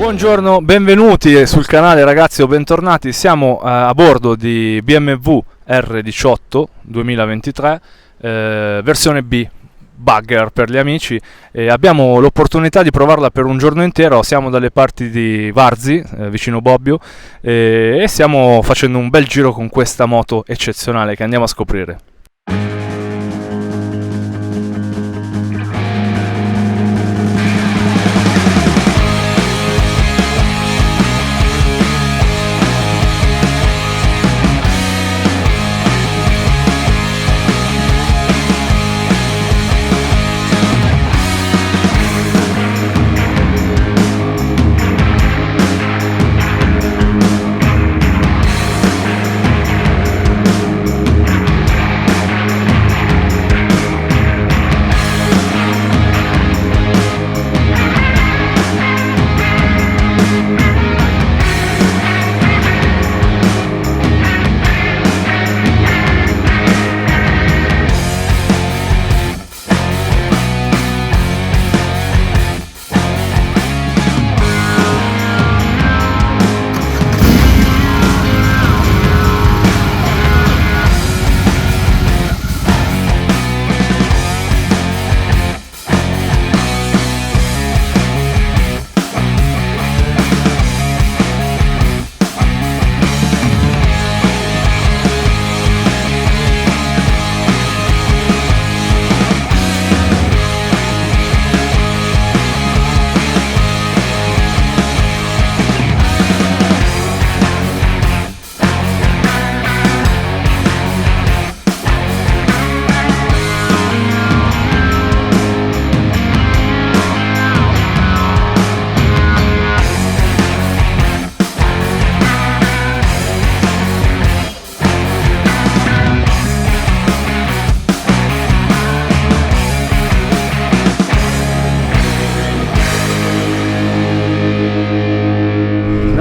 Buongiorno, benvenuti sul canale ragazzi o bentornati. Siamo a bordo di BMW R18 2023 versione B, bugger per gli amici, e abbiamo l'opportunità di provarla per un giorno intero. Siamo dalle parti di Varzi, vicino Bobbio, e stiamo facendo un bel giro con questa moto eccezionale che andiamo a scoprire.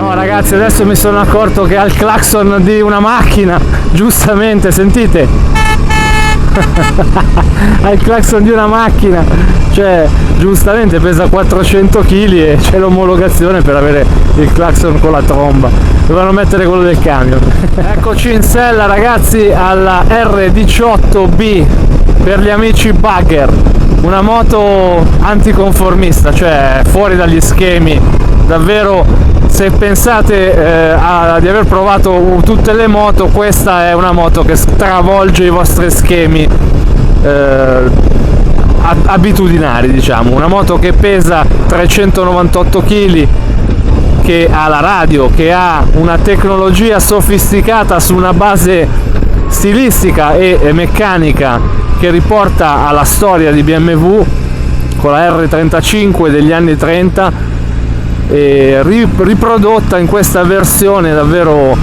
Ragazzi, adesso mi sono accorto che ha il clacson di una macchina, giustamente, sentite? Ha il clacson di una macchina, cioè giustamente pesa 400 kg e c'è l'omologazione per avere il clacson con la tromba. Dovevano mettere quello del camion. Eccoci in sella ragazzi alla R18B per gli amici bugger, una moto anticonformista, cioè fuori dagli schemi, davvero. Se pensate di aver provato tutte le moto, questa è una moto che stravolge i vostri schemi abitudinari, diciamo. Una moto che pesa 398 kg, che ha la radio, che ha una tecnologia sofisticata su una base stilistica e meccanica che riporta alla storia di BMW con la R35 degli anni 30, e riprodotta in questa versione davvero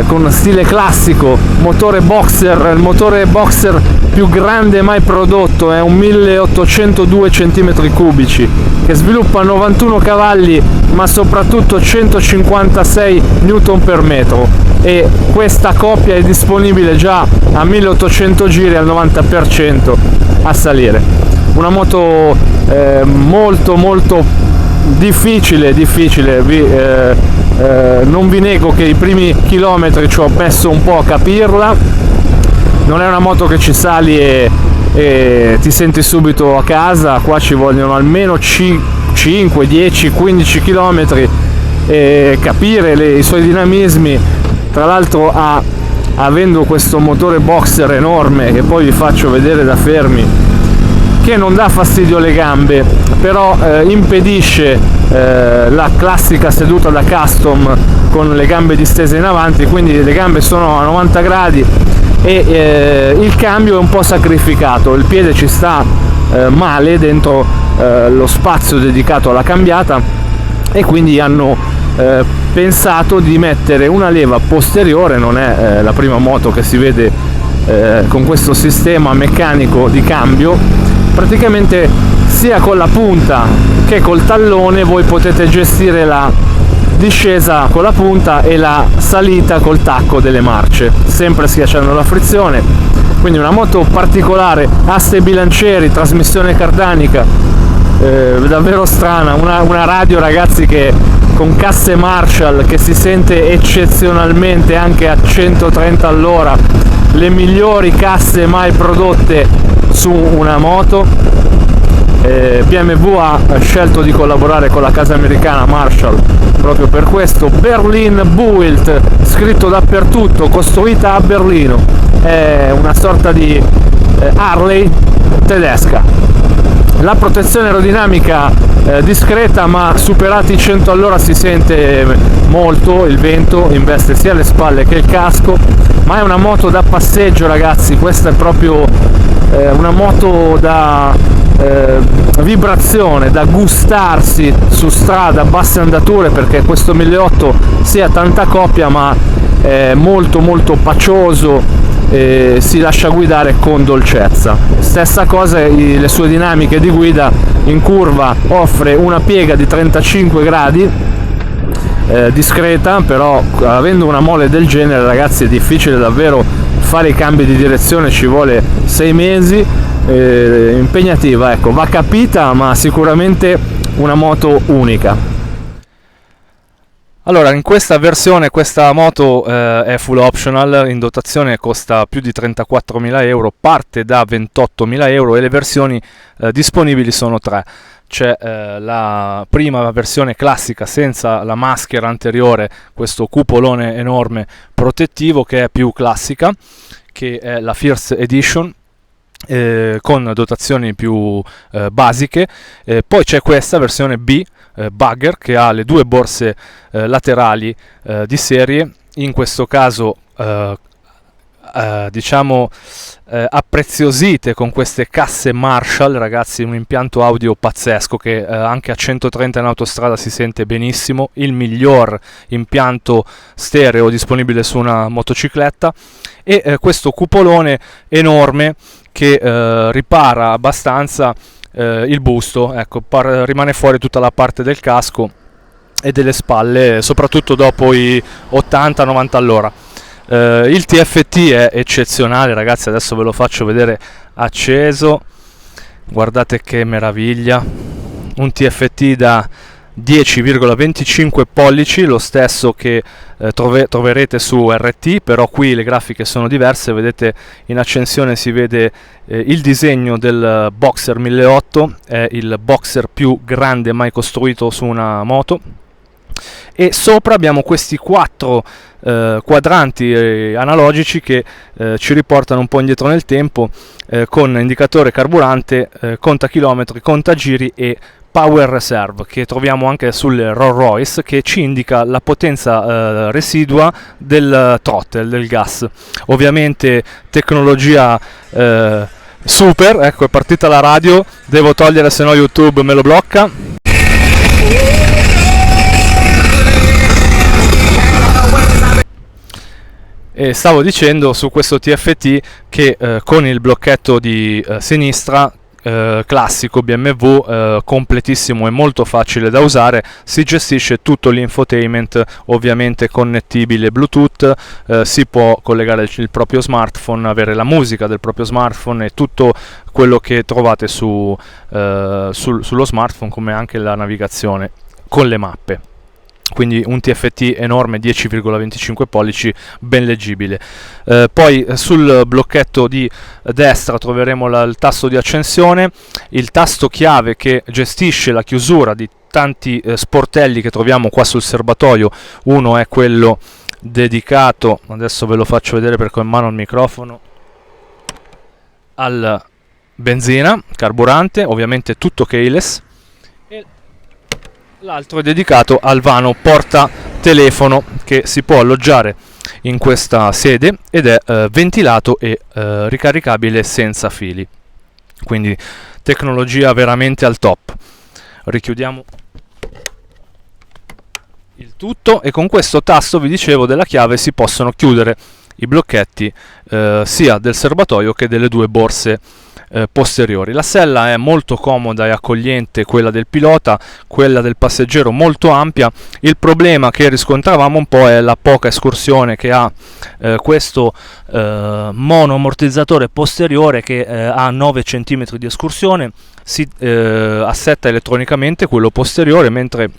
con stile classico, motore boxer, il motore boxer più grande mai prodotto, è un 1802 cm3 che sviluppa 91 cavalli ma soprattutto 156 Nm, e questa coppia è disponibile già a 1800 giri al 90% a salire. Una moto molto difficile, non vi nego che i primi chilometri ci ho messo un po' a capirla. Non è una moto che ci sali e ti senti subito a casa, qua ci vogliono almeno 5, 10, 15 km e capire i suoi dinamismi. Tra l'altro avendo questo motore boxer enorme, che poi vi faccio vedere da fermi, che non dà fastidio alle gambe, però impedisce la classica seduta da custom con le gambe distese in avanti, quindi le gambe sono a 90 gradi e il cambio è un po' sacrificato, il piede ci sta male dentro lo spazio dedicato alla cambiata, e quindi hanno pensato di mettere una leva posteriore. Non è la prima moto che si vede con questo sistema meccanico di cambio. Praticamente sia con la punta che col tallone voi potete gestire la discesa con la punta e la salita col tacco delle marce, sempre schiacciando la frizione. Quindi una moto particolare, aste bilancieri, trasmissione cardanica, davvero strana, una radio, ragazzi, che con casse Marshall, che si sente eccezionalmente anche a 130 all'ora, le migliori casse mai prodotte su una moto. BMW ha scelto di collaborare con la casa americana Marshall proprio per questo. Berlin Built, scritto dappertutto, costruita a Berlino, è una sorta di Harley tedesca. La protezione aerodinamica discreta, ma superati i 100 all'ora si sente molto, il vento investe sia le spalle che il casco, ma è una moto da passeggio, ragazzi. Questa è proprio una moto da vibrazione, da gustarsi su strada a basse andature, perché questo 1.800 sia tanta coppia, ma è molto molto pacioso, si lascia guidare con dolcezza. Stessa cosa le sue dinamiche di guida. In curva offre una piega di 35 gradi, discreta, però avendo una mole del genere, ragazzi, è difficile davvero fare i cambi di direzione, ci vuole 6 mesi, impegnativa, ecco, va capita, ma sicuramente una moto unica. Allora, in questa versione questa moto è full optional, in dotazione costa più di 34.000 euro, parte da 28.000 euro e le versioni disponibili sono 3. C'è la prima versione classica senza la maschera anteriore, questo cupolone enorme protettivo, che è più classica, che è la First Edition, con dotazioni più basiche. Poi c'è questa versione B, Bugger, che ha le due borse laterali di serie, in questo caso diciamo appreziosite con queste casse Marshall, ragazzi, un impianto audio pazzesco che anche a 130 in autostrada si sente benissimo, il miglior impianto stereo disponibile su una motocicletta, e questo cupolone enorme che ripara abbastanza il busto, ecco, rimane fuori tutta la parte del casco e delle spalle, soprattutto dopo i 80-90 all'ora. Il TFT è eccezionale, ragazzi, adesso ve lo faccio vedere acceso, guardate che meraviglia, un TFT da 10,25 pollici, lo stesso che troverete su RT, però qui le grafiche sono diverse. Vedete, in accensione si vede il disegno del Boxer 1.800, è il Boxer più grande mai costruito su una moto, e sopra abbiamo questi 4 quadranti analogici che ci riportano un po' indietro nel tempo, con indicatore carburante, conta chilometri, conta giri e Power Reserve, che troviamo anche sulle Rolls Royce, che ci indica la potenza residua del throttle, del gas. Ovviamente tecnologia super. Ecco, è partita la radio, devo togliere, se no YouTube me lo blocca. E stavo dicendo su questo TFT che con il blocchetto di sinistra classico BMW, completissimo e molto facile da usare, si gestisce tutto l'infotainment, ovviamente connettibile Bluetooth, si può collegare il proprio smartphone, avere la musica del proprio smartphone e tutto quello che trovate sullo smartphone, come anche la navigazione con le mappe. Quindi un TFT enorme, 10,25 pollici, ben leggibile. Poi sul blocchetto di destra troveremo il tasto di accensione, il tasto chiave che gestisce la chiusura di tanti sportelli che troviamo qua sul serbatoio. Uno è quello dedicato, adesso ve lo faccio vedere perché ho in mano il microfono, al benzina, carburante, ovviamente tutto keyless. L'altro è dedicato al vano porta telefono, che si può alloggiare in questa sede ed è ventilato e ricaricabile senza fili, quindi tecnologia veramente al top. Richiudiamo il tutto e con questo tasto, vi dicevo, della chiave si possono chiudere i blocchetti sia del serbatoio che delle due borse posteriori. La sella è molto comoda e accogliente, quella del pilota, quella del passeggero molto ampia. Il problema che riscontravamo un po' è la poca escursione che ha questo monoammortizzatore posteriore, che ha 9 cm di escursione. Si assetta elettronicamente quello posteriore, mentre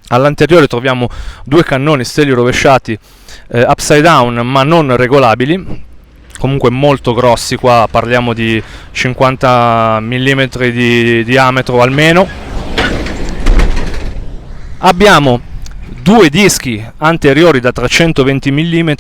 all'anteriore troviamo due cannoni steli rovesciati upside down ma non regolabili, comunque molto grossi. Qua parliamo di 50 mm di diametro almeno. Abbiamo due dischi anteriori da 320 mm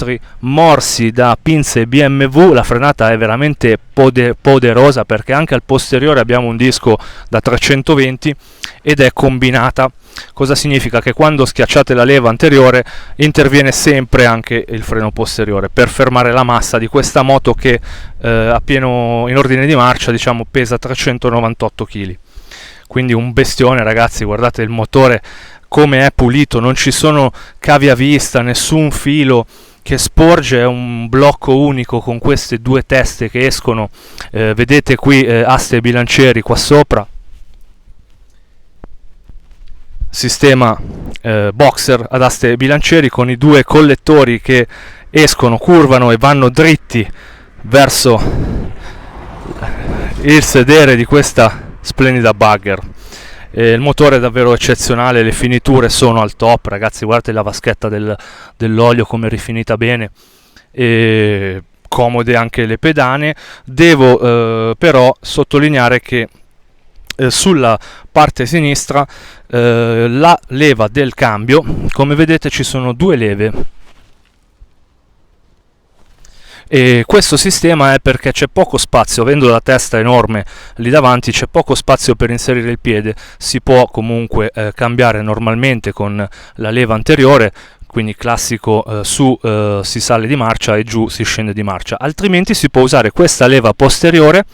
morsi da pinze BMW. La frenata è veramente poderosa, perché anche al posteriore abbiamo un disco da 320 ed è combinata. Cosa significa? Che quando schiacciate la leva anteriore interviene sempre anche il freno posteriore per fermare la massa di questa moto che in ordine di marcia, diciamo, pesa 398 kg. Quindi un bestione, ragazzi. Guardate il motore come è pulito, non ci sono cavi a vista, nessun filo che sporge, è un blocco unico con queste due teste che escono, vedete qui aste e bilancieri qua sopra, sistema boxer ad aste e bilancieri con i due collettori che escono, curvano e vanno dritti verso il sedere di questa splendida bugger. Il motore è davvero eccezionale, le finiture sono al top, ragazzi. Guardate la vaschetta dell'olio come è rifinita bene, e comode anche le pedane. Devo però sottolineare che sulla parte sinistra la leva del cambio, come vedete ci sono due leve, e questo sistema è perché c'è poco spazio, avendo la testa enorme lì davanti c'è poco spazio per inserire il piede. Si può comunque cambiare normalmente con la leva anteriore, quindi classico, su si sale di marcia e giù si scende di marcia, altrimenti si può usare questa leva posteriore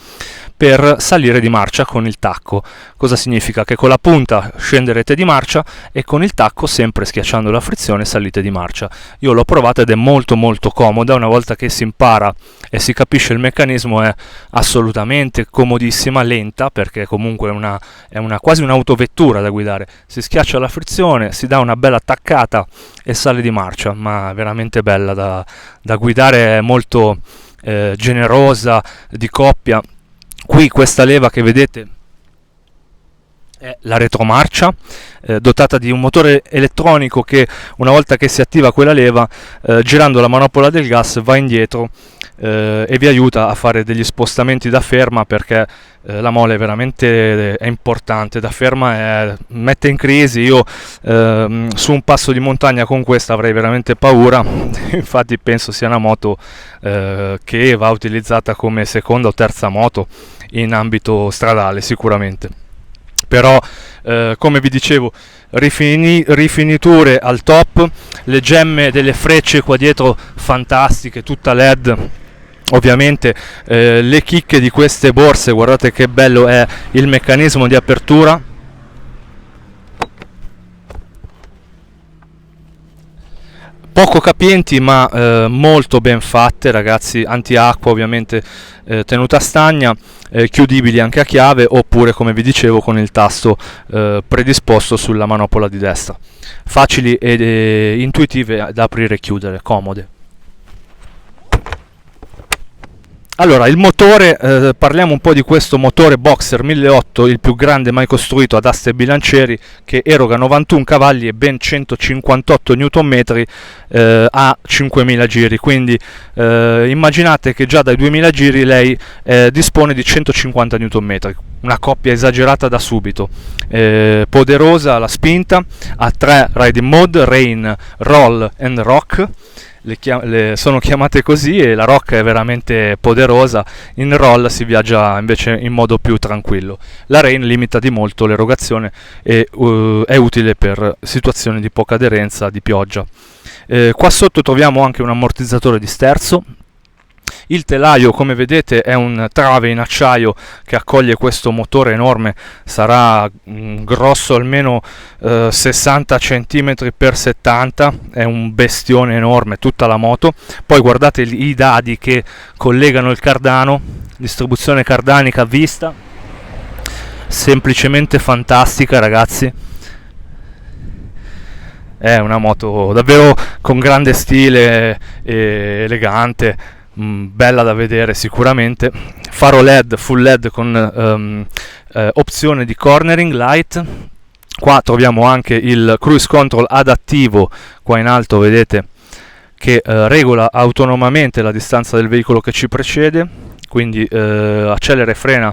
per salire di marcia con il tacco. Cosa significa? Che con la punta scenderete di marcia e con il tacco, sempre schiacciando la frizione, salite di marcia. Io l'ho provata ed è molto molto comoda. Una volta che si impara e si capisce il meccanismo è assolutamente comodissima, lenta perché comunque è quasi un'autovettura da guidare. Si schiaccia la frizione, si dà una bella taccata e sale di marcia, ma veramente bella da guidare, è molto generosa, di coppia. Qui questa leva che vedete è la retromarcia, dotata di un motore elettronico che, una volta che si attiva quella leva, girando la manopola del gas va indietro e vi aiuta a fare degli spostamenti da ferma, perché la mole veramente è importante. Da ferma mette in crisi. Io su un passo di montagna con questa avrei veramente paura. Infatti penso sia una moto che va utilizzata come seconda o terza moto in ambito stradale sicuramente. Però come vi dicevo, rifiniture al top, le gemme delle frecce qua dietro fantastiche, tutta LED. Ovviamente le chicche di queste borse, guardate che bello è il meccanismo di apertura. Poco capienti ma molto ben fatte, ragazzi. Antiacqua ovviamente, tenuta stagna, chiudibili anche a chiave, oppure come vi dicevo con il tasto predisposto sulla manopola di destra. Facili ed intuitive da aprire e chiudere, comode. Allora, il motore, parliamo un po' di questo motore Boxer 1800, il più grande mai costruito ad aste e bilancieri, che eroga 91 cavalli e ben 158 Nm a 5000 giri, quindi immaginate che già dai 2000 giri lei dispone di 150 Nm, una coppia esagerata da subito. Poderosa la spinta, ha 3 riding mode, Rain, Roll and Rock. Sono chiamate così, e la rock è veramente poderosa. In roll si viaggia invece in modo più tranquillo. La rain limita di molto l'erogazione e è utile per situazioni di poca aderenza, di pioggia. Qua sotto troviamo anche un ammortizzatore di sterzo. Il telaio, come vedete, è un trave in acciaio che accoglie questo motore enorme, sarà grosso almeno 60 cm x 70, è un bestione enorme tutta la moto. Poi guardate i dadi che collegano il cardano, distribuzione cardanica a vista, semplicemente fantastica, ragazzi. È una moto davvero con grande stile e elegante, bella da vedere sicuramente. Faro LED, full LED con opzione di cornering light. Qua troviamo anche il cruise control adattivo, qua in alto vedete che regola autonomamente la distanza del veicolo che ci precede, quindi accelera e frena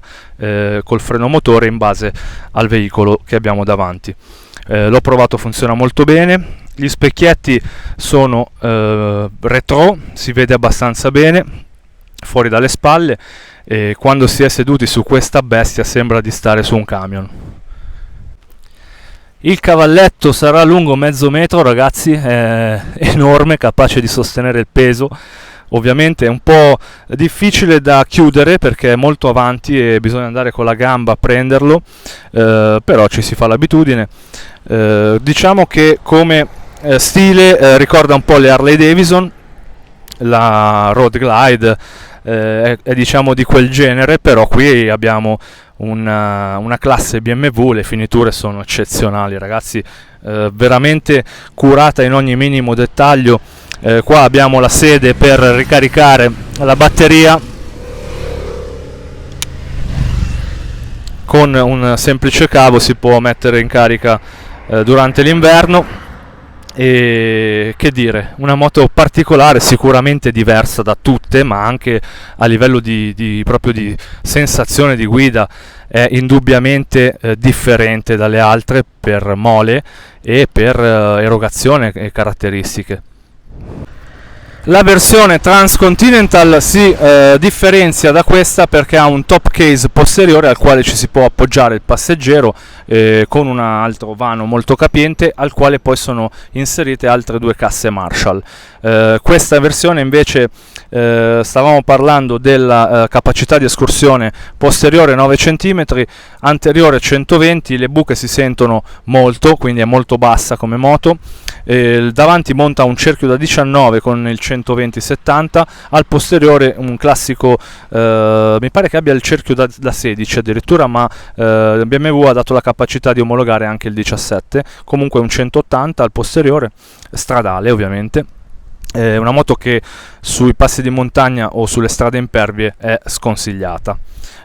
col freno motore in base al veicolo che abbiamo davanti. L'ho provato, funziona molto bene. Gli specchietti sono retro, si vede abbastanza bene fuori dalle spalle, e quando si è seduti su questa bestia sembra di stare su un camion. Il cavalletto sarà lungo mezzo metro, ragazzi, è enorme, capace di sostenere il peso. Ovviamente è un po' difficile da chiudere perché è molto avanti e bisogna andare con la gamba a prenderlo, però ci si fa l'abitudine. Diciamo che come stile ricorda un po' le Harley Davidson, la Road Glide è diciamo di quel genere, però qui abbiamo una classe BMW, le finiture sono eccezionali, ragazzi, veramente curata in ogni minimo dettaglio. Qua abbiamo la sede per ricaricare la batteria con un semplice cavo, si può mettere in carica durante l'inverno. E che dire, una moto particolare, sicuramente diversa da tutte, ma anche a livello proprio di sensazione di guida è indubbiamente differente dalle altre per mole e per erogazione e caratteristiche. La versione Transcontinental si differenzia da questa perché ha un top case posteriore al quale ci si può appoggiare il passeggero con un altro vano molto capiente, al quale poi sono inserite altre due casse Marshall. Questa versione invece, stavamo parlando della capacità di escursione posteriore 9 cm, anteriore 120, le buche si sentono molto, quindi è molto bassa come moto. Davanti monta un cerchio da 19 con il 120-70, al posteriore un classico, mi pare che abbia il cerchio da 16 addirittura, ma BMW ha dato la capacità di omologare anche il 17, comunque un 180 al posteriore, stradale ovviamente. È una moto che sui passi di montagna o sulle strade impervie è sconsigliata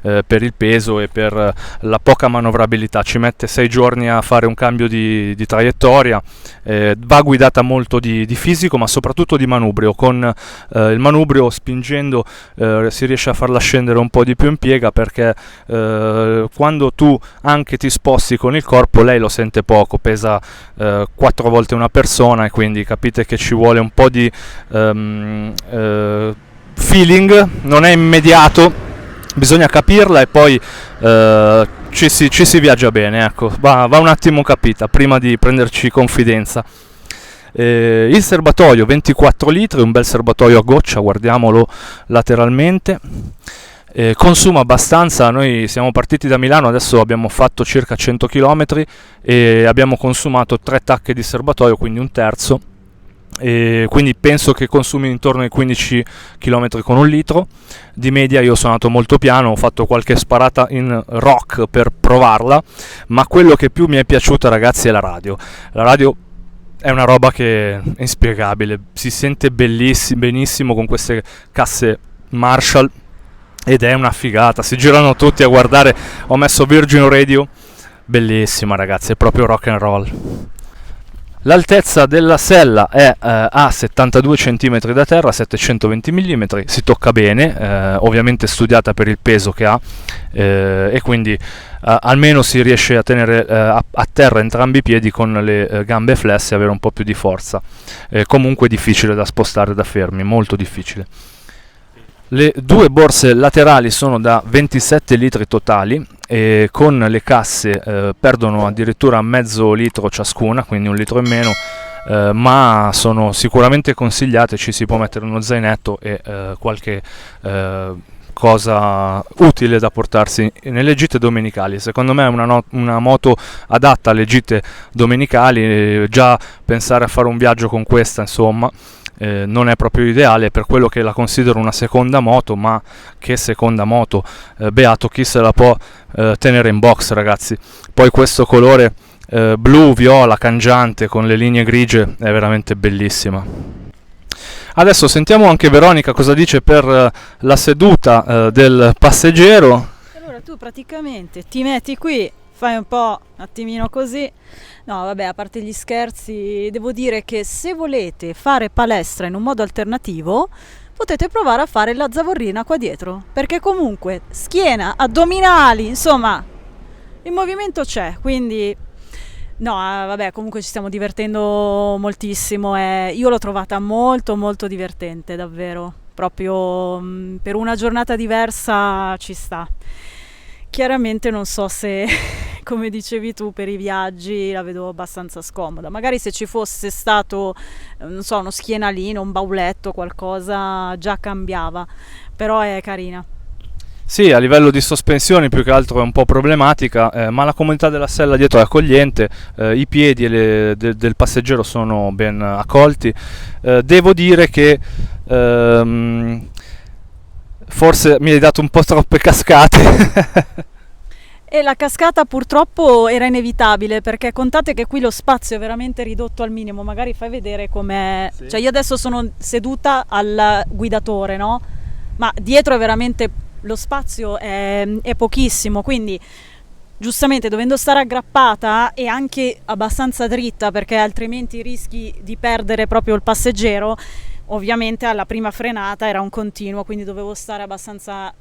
per il peso e per la poca manovrabilità. Ci mette 6 giorni a fare un cambio di traiettoria, va guidata molto di fisico ma soprattutto di manubrio. Con il manubrio spingendo si riesce a farla scendere un po' di più in piega, perché quando tu anche ti sposti con il corpo lei lo sente poco, pesa 4 volte una persona, e quindi capite che ci vuole un po' di feeling, non è immediato, bisogna capirla e poi ci si viaggia bene, ecco, va un attimo capita prima di prenderci confidenza. Il serbatoio 24 litri, un bel serbatoio a goccia, guardiamolo lateralmente. Consuma abbastanza, noi siamo partiti da Milano, adesso abbiamo fatto circa 100 km e abbiamo consumato 3 tacche di serbatoio, quindi un terzo. E quindi penso che consumi intorno ai 15 km con un litro di media. Io sono andato molto piano, ho fatto qualche sparata in rock per provarla, ma quello che più mi è piaciuta, ragazzi, è la radio. La radio è una roba che è inspiegabile, si sente benissimo con queste casse Marshall ed è una figata, si girano tutti a guardare. Ho messo Virgin Radio, bellissima, ragazzi, è proprio rock and roll. L'altezza della sella è a 72 cm da terra, 720 mm, si tocca bene, ovviamente studiata per il peso che ha, e quindi almeno si riesce a tenere a terra entrambi i piedi con le gambe flesse e avere un po' più di forza. Comunque difficile da spostare da fermi, molto difficile. Le due borse laterali sono da 27 litri totali e con le casse perdono addirittura mezzo litro ciascuna, quindi un litro in meno, ma sono sicuramente consigliate. Ci si può mettere uno zainetto e qualche cosa utile da portarsi nelle gite domenicali. Secondo me è una moto adatta alle gite domenicali, già pensare a fare un viaggio con questa, insomma, non è proprio ideale, per quello che la considero una seconda moto, ma che seconda moto, beato chi se la può tenere in box, ragazzi. Poi questo colore blu viola cangiante con le linee grigie è veramente bellissima. Adesso sentiamo anche Veronica cosa dice per la seduta del passeggero. Allora tu praticamente ti metti qui, fai un po' un attimino così. No, vabbè, a parte gli scherzi, devo dire che se volete fare palestra in un modo alternativo, potete provare a fare la zavorrina qua dietro, perché comunque schiena, addominali, insomma, il movimento c'è, quindi no, vabbè, comunque ci stiamo divertendo moltissimo e io l'ho trovata molto molto divertente, davvero, proprio per una giornata diversa ci sta. Chiaramente non so se, come dicevi tu, per i viaggi la vedo abbastanza scomoda. Magari se ci fosse stato, non so, uno schienalino, un bauletto, qualcosa, già cambiava. Però è carina. Sì, a livello di sospensioni più che altro è un po' problematica, ma la comodità della sella dietro è accogliente, i piedi del passeggero sono ben accolti. Devo dire che forse mi hai dato un po' troppe cascate. E la cascata purtroppo era inevitabile, perché contate che qui lo spazio è veramente ridotto al minimo. Magari fai vedere com'è. Sì. Cioè io adesso sono seduta al guidatore, no? Ma dietro è veramente, lo spazio è pochissimo, quindi giustamente dovendo stare aggrappata e anche abbastanza dritta, perché altrimenti rischi di perdere proprio il passeggero. Ovviamente alla prima frenata era un continuo, quindi dovevo stare abbastanza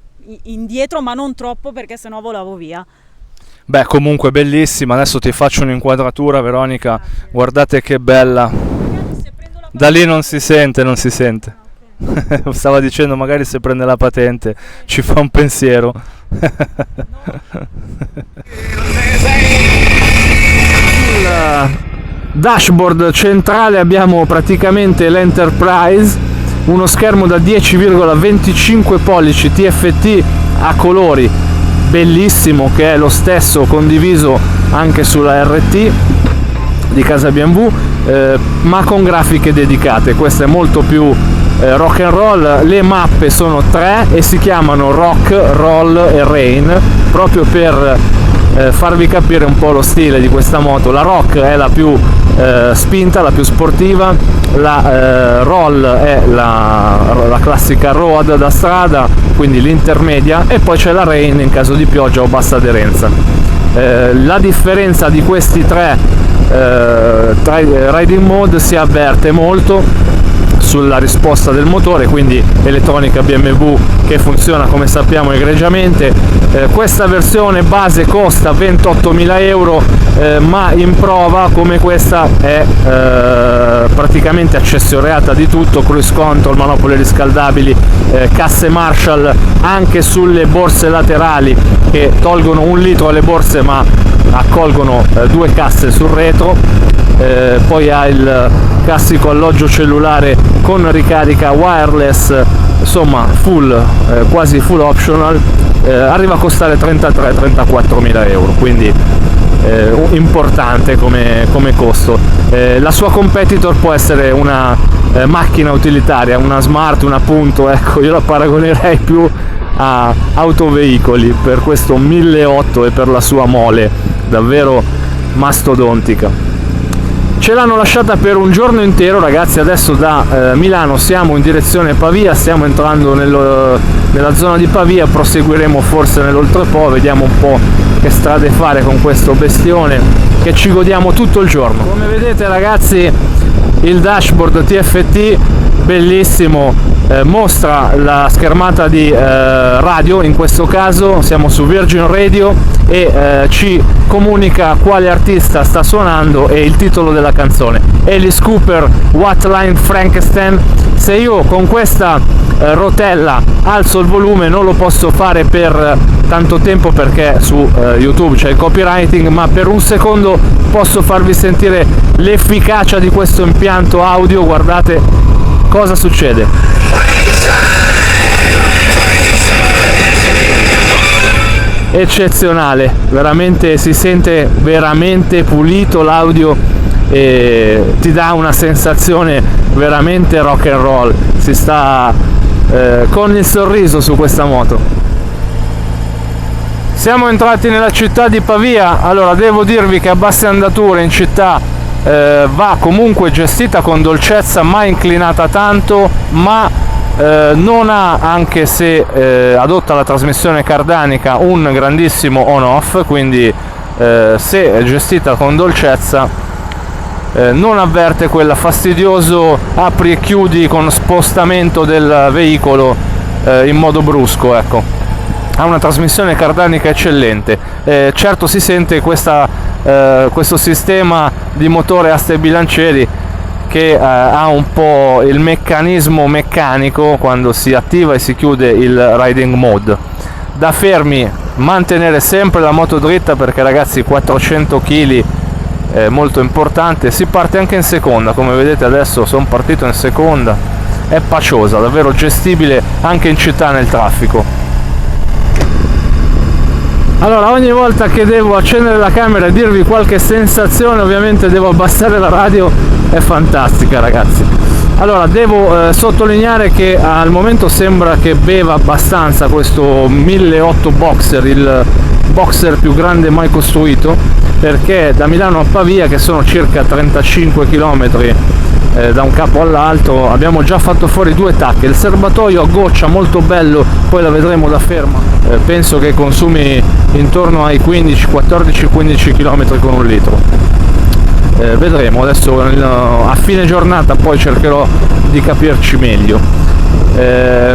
indietro, ma non troppo, perché sennò volavo via. Beh, comunque bellissima. Adesso ti faccio un'inquadratura, Veronica. Grazie. Guardate che bella. Da lì non si sente. Okay. Stava dicendo, magari se prende la patente ci fa un pensiero. Dashboard centrale abbiamo praticamente l'Enterprise, uno schermo da 10,25 pollici TFT a colori, bellissimo, che è lo stesso condiviso anche sulla RT di casa BMW, ma con grafiche dedicate. Questo è molto più rock and roll. Le mappe sono 3 e si chiamano Rock, Roll e Rain, proprio per farvi capire un po' lo stile di questa moto. La Rock è la più spinta, la più sportiva, la Roll è la classica road da strada, quindi l'intermedia, e poi c'è la Rain in caso di pioggia o bassa aderenza. La differenza di questi tre riding mode si avverte molto sulla risposta del motore, quindi elettronica BMW che funziona come sappiamo egregiamente. Questa versione base costa 28.000 euro, ma in prova come questa è praticamente accessoriata di tutto: cruise control, manopole riscaldabili, casse Marshall anche sulle borse laterali che tolgono 1 litro alle borse ma accolgono 2 casse sul retro. Poi ha il classico alloggio cellulare con ricarica wireless, insomma quasi full optional. Arriva a costare 33-34.000 euro, quindi importante come costo. La sua competitor può essere una macchina utilitaria, una Smart, una Punto, ecco, io la paragonerei più a autoveicoli per questo 1.800 e per la sua mole davvero mastodontica. Ce l'hanno lasciata per un giorno intero, ragazzi. Adesso da Milano siamo in direzione Pavia, stiamo entrando nella zona di Pavia, proseguiremo forse nell'Oltrepo, vediamo un po' che strade fare con questo bestione che ci godiamo tutto il giorno. Come vedete, ragazzi, il dashboard TFT bellissimo, mostra la schermata di radio, in questo caso siamo su Virgin Radio, e ci comunica quale artista sta suonando e il titolo della canzone, Alice Cooper, What Line Frankenstein. Se io con questa rotella alzo il volume, non lo posso fare per tanto tempo perché su YouTube c'è il copywriting, ma per un secondo posso farvi sentire l'efficacia di questo impianto audio. Guardate cosa succede. Eccezionale, veramente si sente veramente pulito l'audio e ti dà una sensazione veramente rock and roll, si sta con il sorriso su questa moto. Siamo entrati nella città di Pavia. Allora, devo dirvi che a basse andature in città va comunque gestita con dolcezza, mai inclinata tanto, ma non ha, anche se adotta la trasmissione cardanica, un grandissimo on-off, quindi se è gestita con dolcezza non avverte quel fastidioso apri e chiudi con spostamento del veicolo in modo brusco, ecco. Ha una trasmissione cardanica eccellente. Certo si sente questo sistema di motore aste e bilancieri che ha un po' il meccanismo meccanico quando si attiva e si chiude il riding mode. Da fermi mantenere sempre la moto dritta, perché ragazzi 400 kg è molto importante. Si parte anche in seconda, come vedete adesso sono partito in seconda, è paciosa, davvero gestibile anche in città nel traffico. Allora, ogni volta che devo accendere la camera e dirvi qualche sensazione, ovviamente devo abbassare la radio, è fantastica ragazzi. Allora, devo sottolineare che al momento sembra che beva abbastanza questo 1008 Boxer, il Boxer più grande mai costruito, perché da Milano a Pavia, che sono circa 35 km da un capo all'altro, abbiamo già fatto fuori 2 tacche. Il serbatoio a goccia molto bello, poi la vedremo da ferma, penso che consumi intorno ai 14-15 km con 1 litro. Vedremo adesso a fine giornata, poi cercherò di capirci meglio.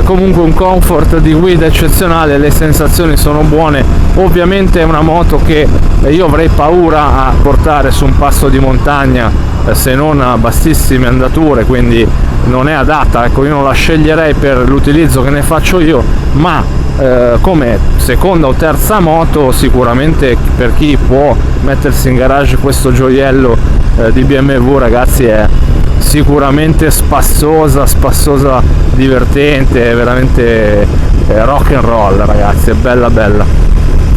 Comunque un comfort di guida eccezionale, le sensazioni sono buone. Ovviamente è una moto che io avrei paura a portare su un passo di montagna, se non a bassissime andature, quindi non è adatta, ecco. Io non la sceglierei per l'utilizzo che ne faccio io, ma come seconda o terza moto sicuramente per chi può mettersi in garage questo gioiello di BMW, ragazzi, è sicuramente spassosa, divertente, è veramente rock and roll, ragazzi, è bella.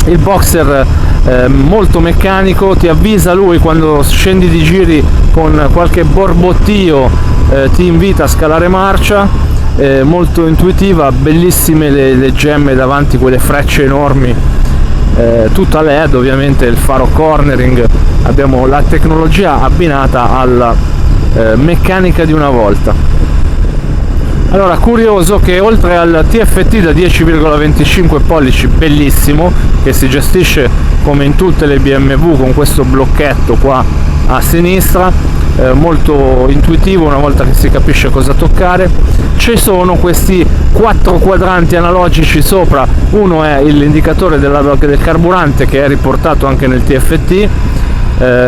Il Boxer molto meccanico, ti avvisa lui quando scendi di giri con qualche borbottio, ti invita a scalare marcia, molto intuitiva, bellissime le gemme davanti, quelle frecce enormi, tutta LED, ovviamente il faro cornering, abbiamo la tecnologia abbinata alla meccanica di una volta. Allora, curioso che oltre al TFT da 10,25 pollici bellissimo, che si gestisce come in tutte le BMW con questo blocchetto qua a sinistra, molto intuitivo una volta che si capisce cosa toccare, ci sono questi 4 quadranti analogici sopra. Uno è l'indicatore del carburante, che è riportato anche nel TFT,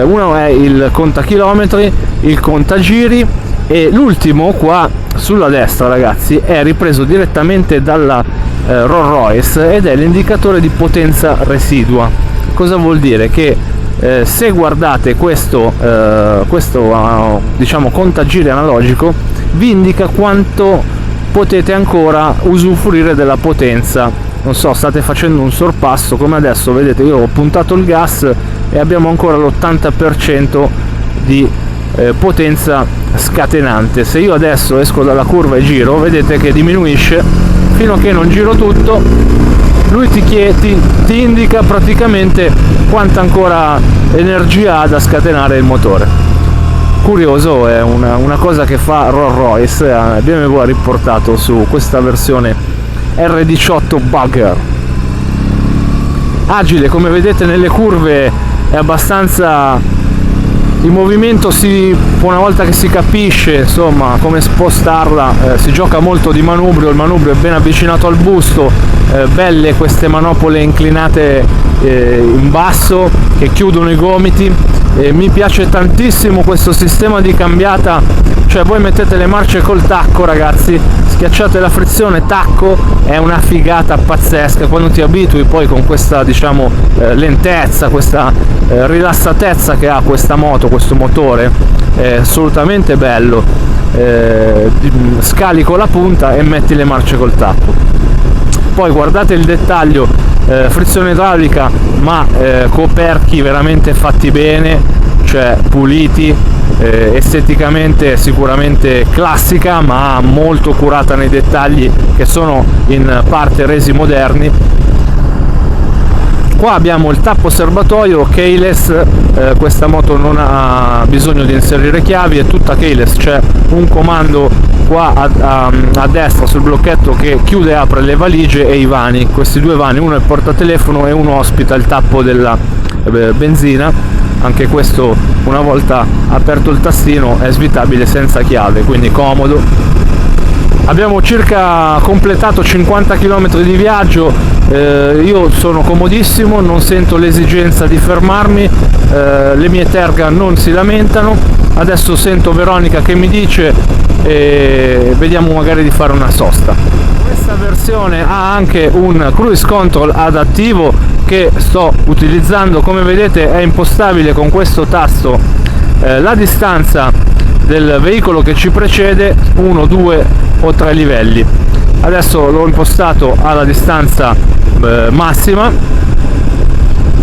uno è il contachilometri, il contagiri, e l'ultimo qua sulla destra, ragazzi, è ripreso direttamente dalla Rolls Royce ed è l'indicatore di potenza residua. Cosa vuol dire? Che se guardate questo diciamo contagiri analogico, vi indica quanto potete ancora usufruire della potenza. Non so, state facendo un sorpasso come adesso, vedete, io ho puntato il gas e abbiamo ancora l'80% di potenza scatenante. Se io adesso esco dalla curva e giro, vedete che diminuisce fino a che non giro tutto. Lui ti indica praticamente quanta ancora energia ha da scatenare il motore. Curioso, è una cosa che fa Rolls Royce, BMW ha riportato su questa versione R18 Bugger. Agile, come vedete nelle curve è abbastanza, il movimento una volta che si capisce insomma come spostarla, si gioca molto di manubrio, il manubrio è ben avvicinato al busto, belle queste manopole inclinate in basso che chiudono i gomiti, mi piace tantissimo questo sistema di cambiata, cioè voi mettete le marce col tacco, ragazzi, schiacciate la frizione, tacco, è una figata pazzesca quando ti abitui poi con questa, diciamo, lentezza, questa rilassatezza che ha questa moto, questo motore, è assolutamente bello. Scali con la punta e metti le marce col tacco. Poi guardate il dettaglio, frizione idraulica, ma coperchi veramente fatti bene, cioè puliti, esteticamente sicuramente classica, ma molto curata nei dettagli che sono in parte resi moderni. Qua abbiamo il tappo serbatoio keyless, questa moto non ha bisogno di inserire chiavi, è tutta keyless, c'è un comando qua a destra sul blocchetto che chiude e apre le valigie e i vani, questi due vani, uno è il portatelefono e uno ospita il tappo della benzina. Anche questo, una volta aperto il tastino, è svitabile senza chiave, quindi comodo. Abbiamo circa completato 50 km di viaggio, io sono comodissimo, non sento l'esigenza di fermarmi, le mie terga non si lamentano. Adesso sento Veronica che mi dice e vediamo magari di fare una sosta. Questa versione ha anche un cruise control adattivo che sto utilizzando, come vedete è impostabile con questo tasto la distanza del veicolo che ci precede, 1, 2 o 3 livelli. Adesso l'ho impostato alla distanza massima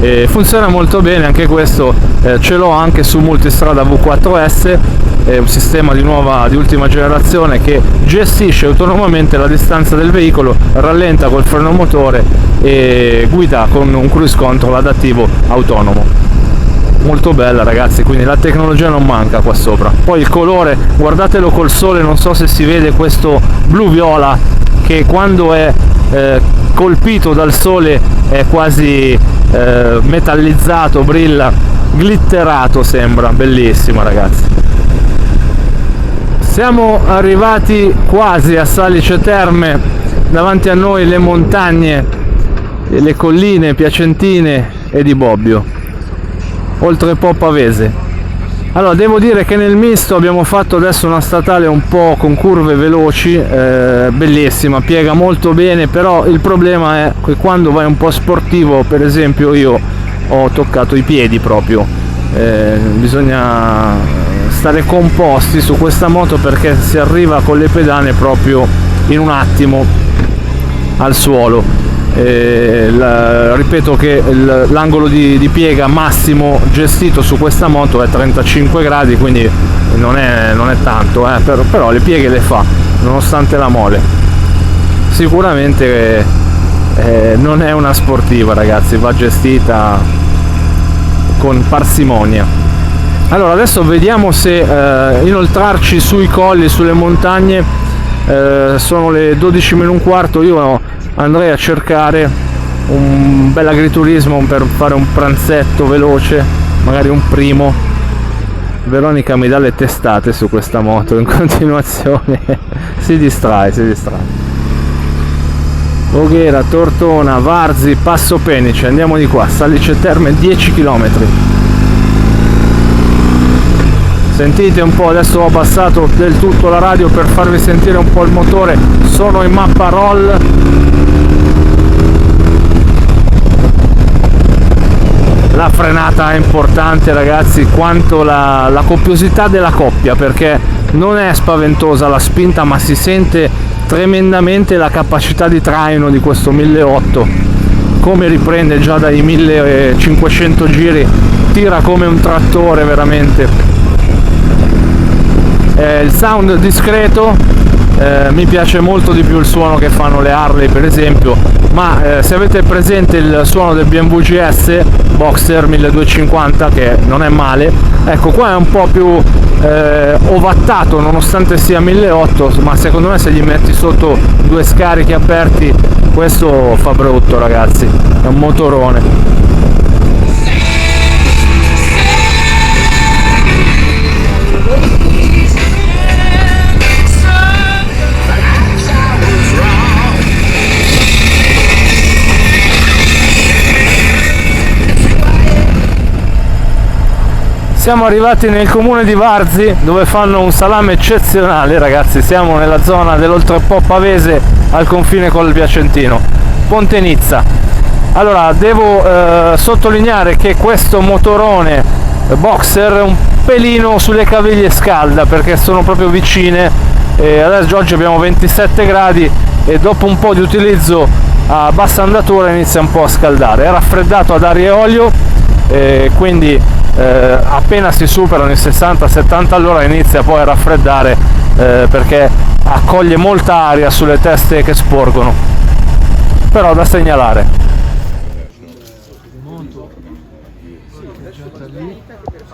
e funziona molto bene anche questo, ce l'ho anche su multistrada V4S, è un sistema di ultima generazione che gestisce autonomamente la distanza del veicolo, rallenta col freno motore e guida con un cruise control adattivo autonomo. Molto bella ragazzi, quindi la tecnologia non manca qua sopra. Poi il colore, guardatelo col sole, non so se si vede questo blu viola che quando è colpito dal sole è quasi metallizzato, brilla, glitterato sembra, bellissimo ragazzi. Siamo arrivati quasi a Salice Terme, davanti a noi le montagne e le colline piacentine e di Bobbio, oltre Po Pavese. Allora devo dire che nel misto abbiamo fatto adesso una statale un po' con curve veloci, bellissima, piega molto bene, però il problema è che quando vai un po' sportivo, per esempio io ho toccato i piedi proprio, bisogna stare composti su questa moto perché si arriva con le pedane proprio in un attimo al suolo. Ripeto che l'angolo di piega massimo gestito su questa moto è 35 gradi, quindi non è tanto, però le pieghe le fa nonostante la mole. Sicuramente non è una sportiva ragazzi, va gestita con parsimonia. Allora adesso vediamo se inoltrarci sui colli, sulle montagne. Sono le 12 meno un quarto, io andrei a cercare un bel agriturismo per fare un pranzetto veloce, magari un primo. Veronica mi dà le testate su questa moto in continuazione. si distrae. Voghera, Tortona, Varzi, Passo Penice, andiamo di qua, Salice Terme 10 km. Sentite un po', adesso ho abbassato del tutto la radio per farvi sentire un po' il motore, sono in mappa roll. La frenata è importante ragazzi, quanto la coppiosità della coppia, perché non è spaventosa la spinta ma si sente tremendamente la capacità di traino di questo 1.800, come riprende già dai 1.500 giri, tira come un trattore veramente. Il sound discreto, mi piace molto di più il suono che fanno le Harley per esempio, ma se avete presente il suono del BMW GS Boxer 1250 che non è male, ecco qua è un po' più ovattato nonostante sia 1.800, ma secondo me se gli metti sotto due scarichi aperti questo fa brutto ragazzi, è un motorone. Siamo arrivati nel comune di Varzi dove fanno un salame eccezionale ragazzi, siamo nella zona dell'Oltrepo Pavese al confine col Piacentino, Ponte Nizza. Allora devo sottolineare che questo motorone Boxer è un pelino sulle caviglie scalda perché sono proprio vicine e adesso oggi abbiamo 27 gradi e dopo un po' di utilizzo a bassa andatura inizia un po' a scaldare, è raffreddato ad aria e olio, quindi appena si superano i 60-70 all'ora inizia poi a raffreddare, perché accoglie molta aria sulle teste che sporgono, però da segnalare.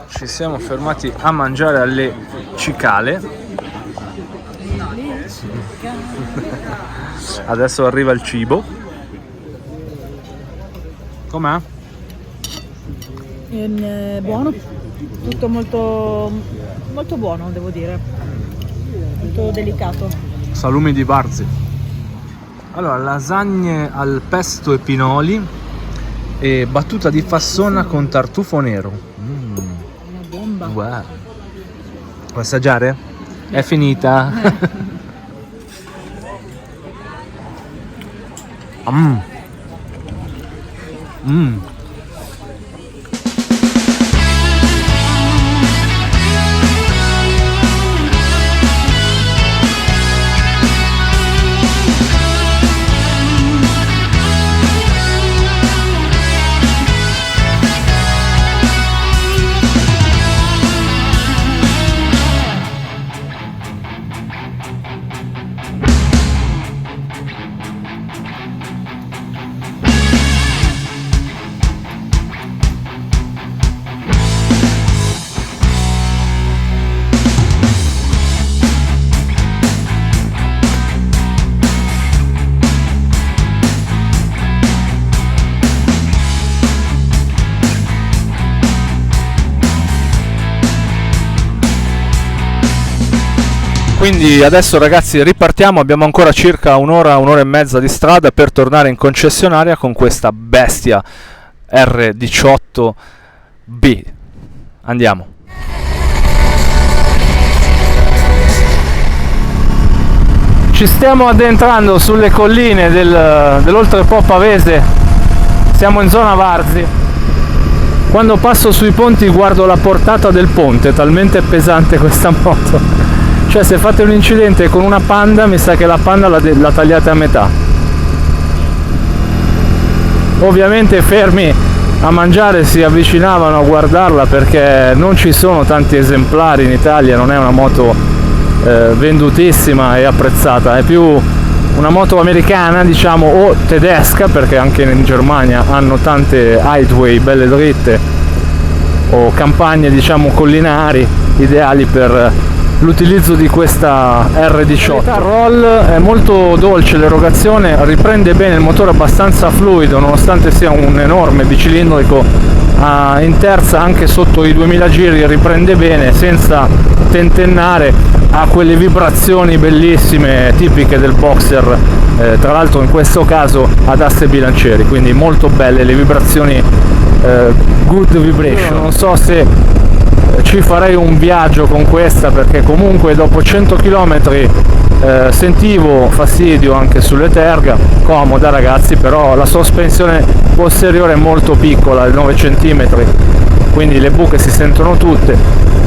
Ci siamo fermati a mangiare alle cicale. Adesso arriva il cibo. Com'è? Buono, tutto molto, molto buono, devo dire, molto delicato. Salumi di Varzi. Allora, lasagne al pesto e pinoli e battuta di fassona con tartufo nero. Una bomba. Wow. Vuoi assaggiare? È finita. Quindi adesso ragazzi ripartiamo, abbiamo ancora circa un'ora e mezza di strada per tornare in concessionaria con questa bestia R18B. Andiamo. Ci stiamo addentrando sulle colline dell'Oltrepo Pavese, siamo in zona Varzi. Quando passo sui ponti guardo la portata del ponte, è talmente pesante questa moto. Cioè, se fate un incidente con una Panda, mi sa che la Panda la tagliate a metà. Ovviamente fermi a mangiare si avvicinavano a guardarla perché non ci sono tanti esemplari in Italia, non è una moto vendutissima e apprezzata, è più una moto americana, diciamo, o tedesca, perché anche in Germania hanno tante highway belle dritte o campagne, diciamo, collinari ideali per l'utilizzo di questa R18. Il roll è molto dolce, l'erogazione riprende bene, il motore è abbastanza fluido nonostante sia un enorme bicilindrico, in terza anche sotto i 2000 giri riprende bene senza tentennare, ha quelle vibrazioni bellissime tipiche del boxer, tra l'altro in questo caso ad asse bilancieri, quindi molto belle le vibrazioni, good vibration. Non so se ci farei un viaggio con questa perché comunque dopo 100 km sentivo fastidio anche sulle terga, comoda ragazzi, però la sospensione posteriore è molto piccola, 9 cm, quindi le buche si sentono tutte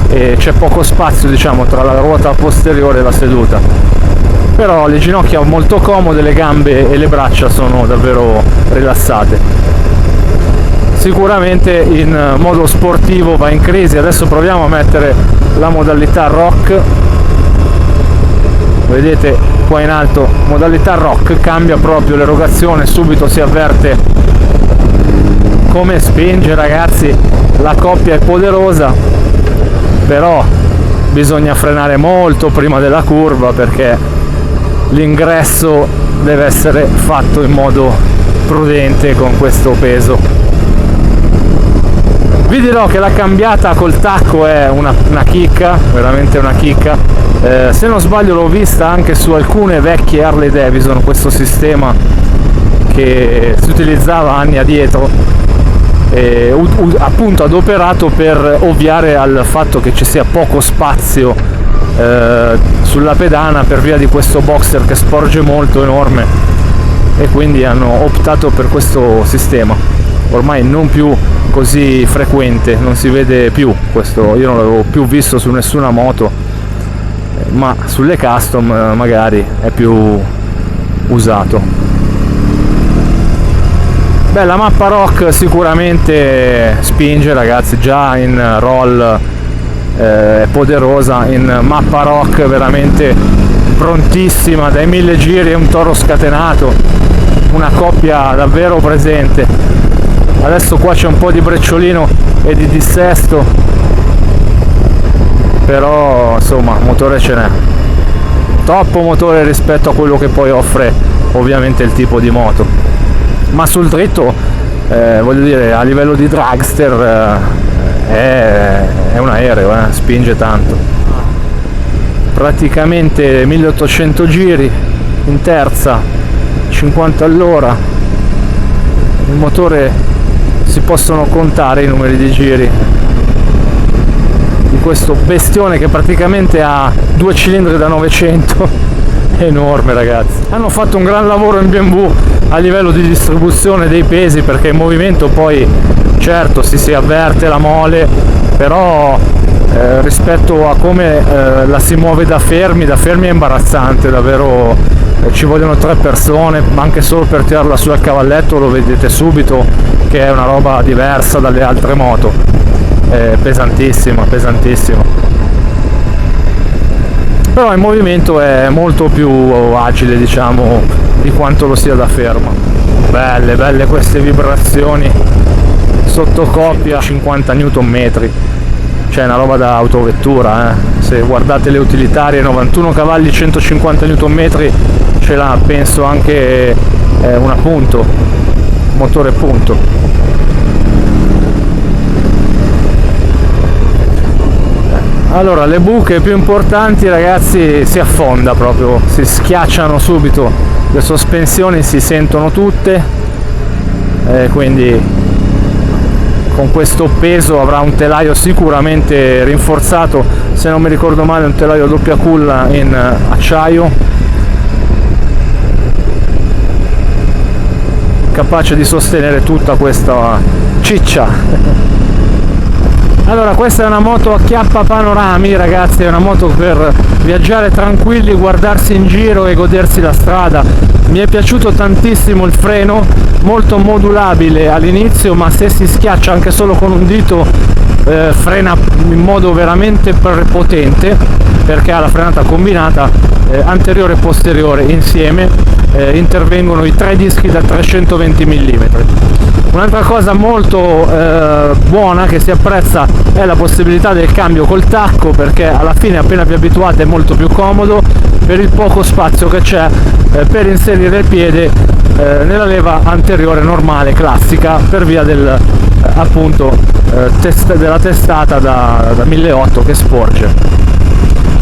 e c'è poco spazio, diciamo, tra la ruota posteriore e la seduta, però le ginocchia molto comode, le gambe e le braccia sono davvero rilassate. Sicuramente in modo sportivo va in crisi. Adesso proviamo a mettere la modalità rock, vedete qua in alto modalità rock, cambia proprio l'erogazione, subito si avverte come spinge ragazzi, la coppia è poderosa, però bisogna frenare molto prima della curva perché l'ingresso deve essere fatto in modo prudente con questo peso. Vi dirò che la cambiata col tacco è una chicca, veramente una chicca. Se non sbaglio l'ho vista anche su alcune vecchie Harley Davidson, questo sistema che si utilizzava anni addietro, appunto adoperato per ovviare al fatto che ci sia poco spazio sulla pedana per via di questo boxer che sporge molto, enorme, e quindi hanno optato per questo sistema. Ormai non più così frequente, non si vede più questo, io non l'avevo più visto su nessuna moto, ma sulle custom magari è più usato. Beh, la mappa Rock sicuramente spinge, ragazzi, già in roll è poderosa, in mappa Rock veramente prontissima, dai 1000 giri, è un toro scatenato, una coppia davvero presente. Adesso qua c'è un po' di brecciolino e di dissesto, però insomma motore ce n'è, troppo motore rispetto a quello che poi offre ovviamente il tipo di moto. Ma sul dritto, voglio dire, a livello di dragster è un aereo, spinge tanto. Praticamente 1800 giri in terza, 50 all'ora. Il motore, si possono contare i numeri di giri di questo bestione che praticamente ha 2 cilindri da 900. È enorme, ragazzi. Hanno fatto un gran lavoro in BMW a livello di distribuzione dei pesi, perché in movimento poi certo si avverte la mole, però rispetto a come la si muove da fermi è imbarazzante, davvero. Ci vogliono 3 persone, ma anche solo per tirarla su al cavalletto lo vedete subito che è una roba diversa dalle altre moto. Pesantissima, però in movimento è molto più agile, diciamo, di quanto lo sia da fermo. Belle queste vibrazioni sotto coppia, 50 Nm, cioè una roba da autovettura, Se guardate le utilitarie, 91 cavalli, 150 Nm, ce l'ha, penso, anche una punto, motore punto. Allora, le buche più importanti, ragazzi, si affonda proprio, si schiacciano subito, le sospensioni si sentono tutte, quindi con questo peso avrà un telaio sicuramente rinforzato, se non mi ricordo male un telaio a doppia culla in acciaio, capace di sostenere tutta questa ciccia. Allora, questa è una moto a chiappa panorami, ragazzi, è una moto per viaggiare tranquilli, guardarsi in giro e godersi la strada. Mi è piaciuto tantissimo il freno, molto modulabile all'inizio, ma se si schiaccia anche solo con un dito frena in modo veramente potente, perché ha la frenata combinata anteriore e posteriore insieme, intervengono i 3 dischi da 320 mm. Un'altra cosa molto buona che si apprezza è la possibilità del cambio col tacco, perché alla fine appena vi abituate è molto più comodo per il poco spazio che c'è per inserire il piede nella leva anteriore normale, classica, per via del appunto della testata da 1800 che sporge.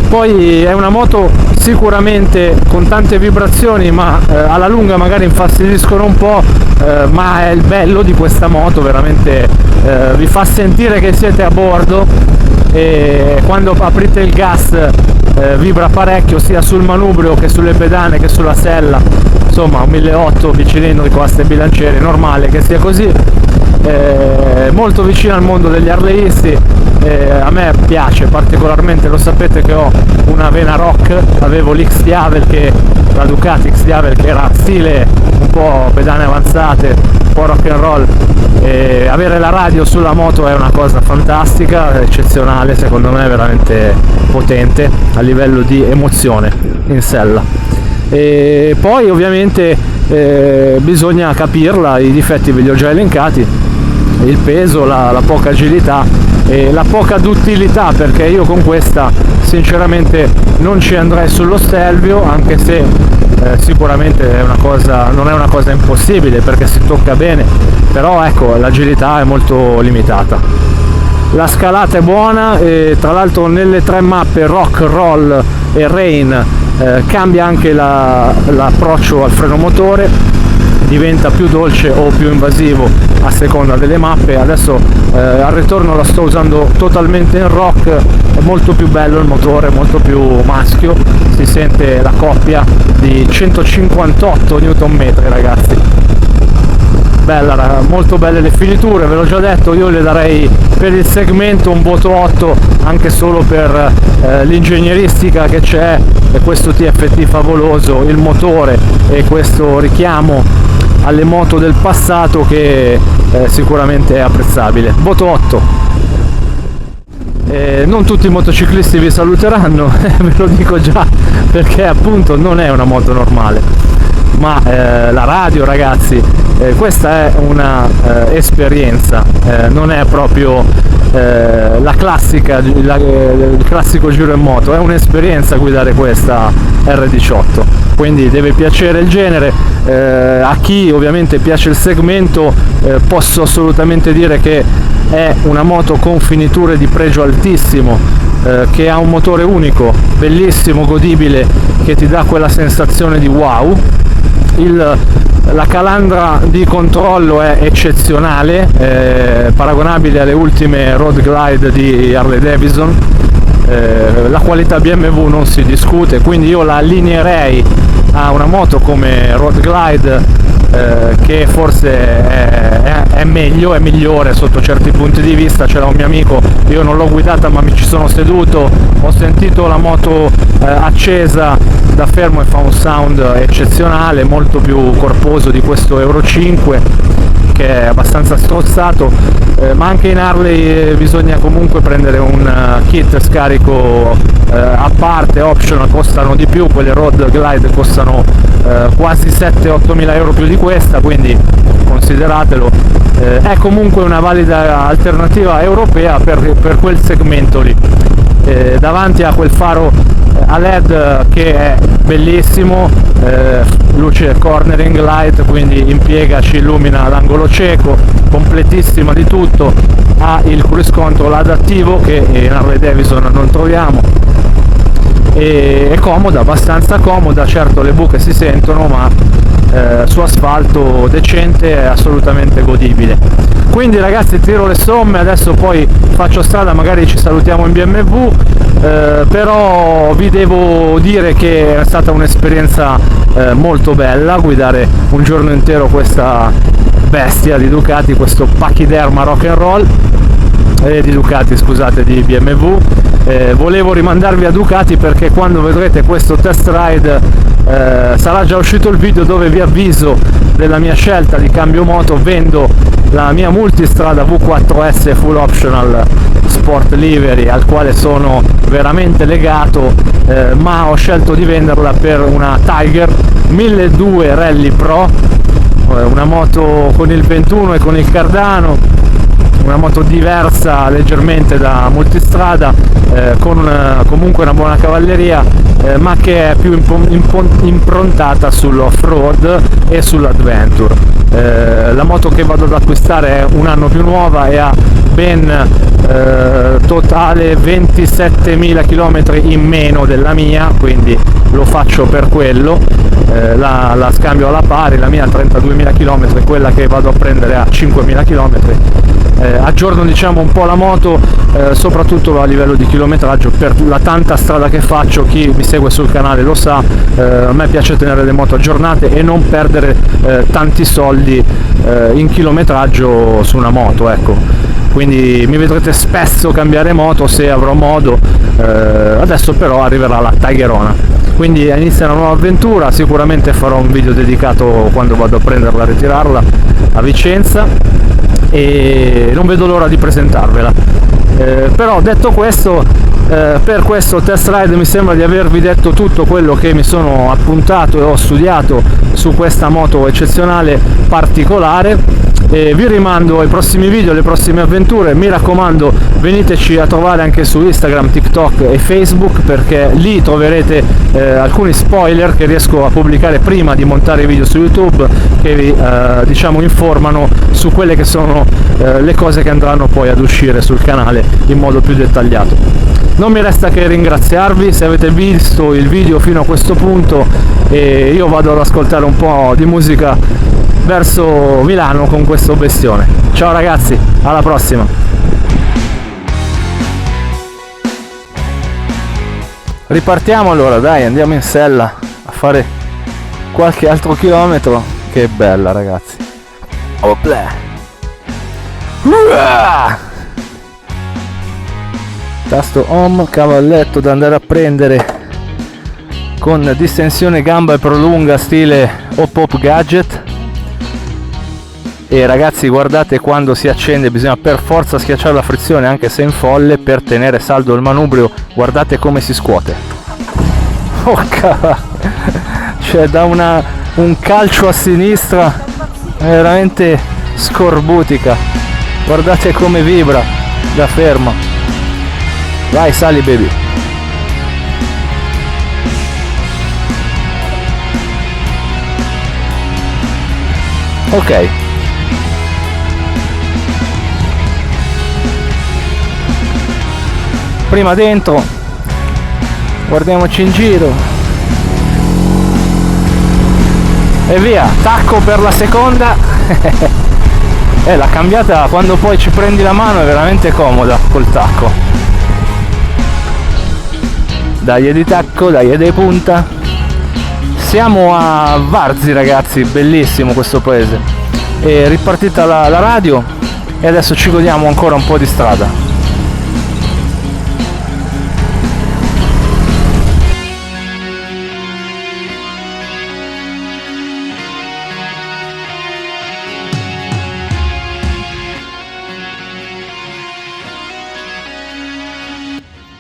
Poi è una moto sicuramente con tante vibrazioni, ma alla lunga magari infastidiscono un po', ma è il bello di questa moto, veramente vi fa sentire che siete a bordo, e quando aprite il gas vibra parecchio sia sul manubrio che sulle pedane che sulla sella, insomma un 1800 bicilindrico a ste bilanciere, normale che sia così. Molto vicino al mondo degli harleisti, a me piace particolarmente, lo sapete che ho una vena rock, avevo l'X-Diavel, la Ducati X-Diavel, che era stile un po' pedane avanzate, un po' rock and roll, e avere la radio sulla moto è una cosa fantastica, eccezionale, secondo me veramente potente a livello di emozione in sella. E poi ovviamente bisogna capirla, i difetti ve li ho già elencati, il peso, la poca agilità e la poca duttilità, perché io con questa sinceramente non ci andrei sullo Stelvio, anche se sicuramente non è una cosa impossibile, perché si tocca bene, però ecco, l'agilità è molto limitata. La scalata è buona, e tra l'altro nelle 3 mappe Rock, Roll e Rain cambia anche l'approccio al freno motore, diventa più dolce o più invasivo a seconda delle mappe. Adesso al ritorno la sto usando totalmente in Rock, è molto più bello il motore, molto più maschio, si sente la coppia di 158 Nm, ragazzi. Bella, molto belle le finiture, ve l'ho già detto, io le darei per il segmento un voto 8, anche solo per l'ingegneristica che c'è, e questo TFT favoloso, il motore e questo richiamo alle moto del passato, che sicuramente è apprezzabile. Voto 8. Non tutti i motociclisti vi saluteranno, ve lo dico già, perché appunto non è una moto normale, ma la radio, ragazzi, questa è una esperienza, non è proprio la classica, il classico giro in moto, è un'esperienza guidare questa R18, quindi deve piacere il genere. A chi ovviamente piace il segmento, posso assolutamente dire che è una moto con finiture di pregio altissimo, che ha un motore unico, bellissimo, godibile, che ti dà quella sensazione di wow. La calandra di controllo è eccezionale, paragonabile alle ultime Road Glide di Harley Davidson. La qualità BMW non si discute, quindi io la allineerei a una moto come Road Glide, che forse è meglio, è migliore sotto certi punti di vista. C'era un mio amico, io non l'ho guidata ma mi ci sono seduto, ho sentito la moto accesa da fermo e fa un sound eccezionale, molto più corposo di questo Euro 5, che è abbastanza strozzato, ma anche in Harley bisogna comunque prendere un kit scarico a parte, optional, costano di più, quelle Road Glide costano quasi 7-8 mila euro più di questa, quindi consideratelo. È comunque una valida alternativa europea per quel segmento lì. Davanti a quel faro a LED che è bellissimo, luce cornering light, quindi impiega, ci illumina l'angolo cieco, completissima di tutto. Ha il cruise control adattivo che in Harley Davidson non troviamo, e è comoda, abbastanza comoda. Certo, le buche si sentono, ma su asfalto decente è assolutamente godibile. Quindi ragazzi, tiro le somme, adesso poi faccio strada, magari ci salutiamo in BMW, però vi devo dire che è stata un'esperienza molto bella guidare un giorno intero questa bestia di Ducati, questo pachiderma rock and roll, di Ducati, scusate, di BMW. Volevo rimandarvi a Ducati perché quando vedrete questo test ride sarà già uscito il video dove vi avviso della mia scelta di cambio moto. Vendo la mia multistrada V4S full optional sport livery, al quale sono veramente legato, ma ho scelto di venderla per una Tiger 1200 Rally Pro, una moto con il 21 e con il cardano, una moto diversa leggermente da multistrada, con comunque una buona cavalleria, ma che è più improntata sull'off-road e sull'adventure. La moto che vado ad acquistare è un anno più nuova e ha ben totale 27.000 km in meno della mia, quindi lo faccio per quello. La scambio alla pari, la mia ha 32.000 km, quella che vado a prendere ha 5.000 km. Aggiorno diciamo un po' la moto, soprattutto a livello di chilometraggio, per la tanta strada che faccio. Chi mi segue sul canale lo sa, a me piace tenere le moto aggiornate e non perdere tanti soldi in chilometraggio su una moto, ecco. Quindi mi vedrete spesso cambiare moto se avrò modo. Adesso però arriverà la Tigerona, quindi inizia una nuova avventura. Sicuramente farò un video dedicato quando vado a prenderla, a ritirarla a Vicenza, e non vedo l'ora di presentarvela. Però detto questo, per questo test ride mi sembra di avervi detto tutto quello che mi sono appuntato e ho studiato su questa moto eccezionale, particolare. Vi rimando ai prossimi video, alle prossime avventure. Mi raccomando, veniteci a trovare anche su Instagram, TikTok e Facebook, perché lì troverete alcuni spoiler che riesco a pubblicare prima di montare i video su YouTube, che vi diciamo informano su quelle che sono le cose che andranno poi ad uscire sul canale in modo più dettagliato. Non mi resta che ringraziarvi se avete visto il video fino a questo punto, e io vado ad ascoltare un po' di musica verso Milano con questo bestione. Ciao ragazzi, alla prossima. Ripartiamo allora, dai, andiamo in sella a fare qualche altro chilometro. Che bella ragazzi. Opla. Tasto home, cavalletto da andare a prendere con distensione gamba e prolunga stile Hop Hop Gadget. E ragazzi, guardate, quando si accende bisogna per forza schiacciare la frizione anche se in folle per tenere saldo il manubrio. Guardate come si scuote. Oh cavolo, cioè da un calcio a sinistra veramente scorbutica. Guardate come vibra da ferma. Vai, sali baby. Ok. Prima dentro, guardiamoci in giro e via, tacco per la seconda. La cambiata, quando poi ci prendi la mano, è veramente comoda col tacco. Dai di tacco, dai di punta. Siamo a Varzi ragazzi, bellissimo questo paese. È ripartita la radio e adesso ci godiamo ancora un po' di strada.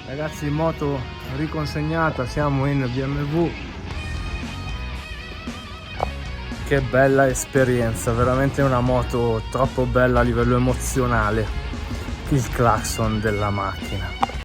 Ragazzi, moto riconsegnata, siamo in BMW. Che bella esperienza, veramente una moto troppo bella a livello emozionale. Il clacson della macchina.